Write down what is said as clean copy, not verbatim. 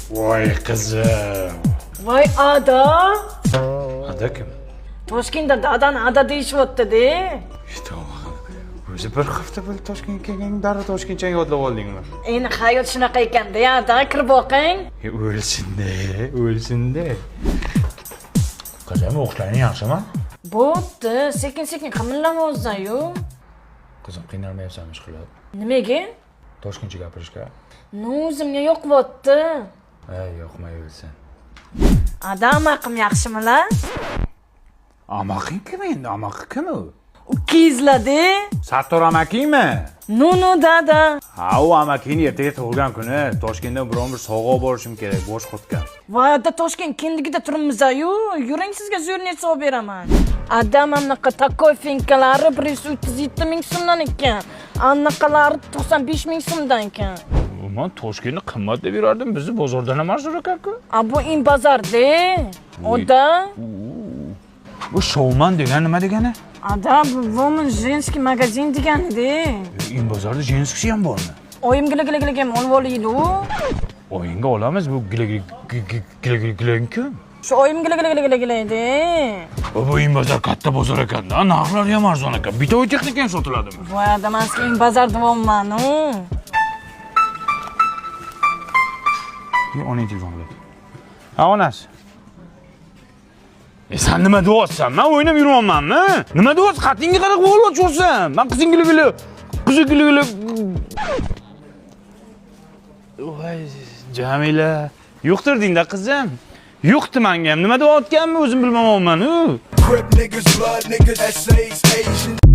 Voy qizim. Voy Ada. Ada kim? Toshkentda dadani Ada deyishyapti-da. O'zi bir hafta bo'ldi Toshkentga kelgan, darrov Toshkentcha yodlab oldingmi? Endi hayot shunaqa ekan-da, Ada, kirib boqing. O'lsin-da. Qizim, o'qishlaring yaxshimi? Bo'pti, sekin-sekin qimillama o'zdan-yu. Qizim, qiynalmayapsanmi qilib? Nimaga? Toshkentcha gapirishga? O'zimga yoqyapti. Yoqmay o'lsin. Ada, amaqim yaxshimilar? Amaqing kim endi? Amaqi kim u? Ukizlar-da. Sattor amakingmi? Nu, dada. Ha, u amakini ertaga tug'ilgan kuni Toshkentdan biron bir sovg'a borishim kerak, bosh qotgan. Voy, Ada, Toshkent kindigida turibmiz-yu. Yuring, sizga zo'rni hisob beraman. Ada, mamnaqa takoy finkalari 137 ming so'mdan ekan. Annaqalari 95 ming so'mdan ekan. Men Toshkentni qimmat deb yurardim, bizni bozordan ham arzon ekan-ku. Bu in bozor-da. Oda. Bu showman degan nima degani? Ada, bu woman женский magazin degani-da. In bozorda jenskisi ham bormi? Oyim gila ham olib olaydi-ku. Oyinga olamiz, bu gila-gila-gila-gila-ku. Shu oyim gila-gila-gila-gila-da. Bu in bozor katta bozor ekan-da, narxlari ham arzon ekan. Bitoy texnika ham sotiladimi? Voy, Ada, men sizga in bozor deyapman-ku. Oning telefoni. Ha, onasi. Sen nima deyapsan? Men o'ynab yurmayapmanmi? Nima deyapsan? Xatingga qarab o'ylayapsan. Men qizing gili-gili. Voy, Jamila. Yo'qtirding-da qizim. Yo'qdi menga ham. Nima deyotganimni o'zim bilmayapman-ku. Crip niggas, blood niggas, essays, Asian.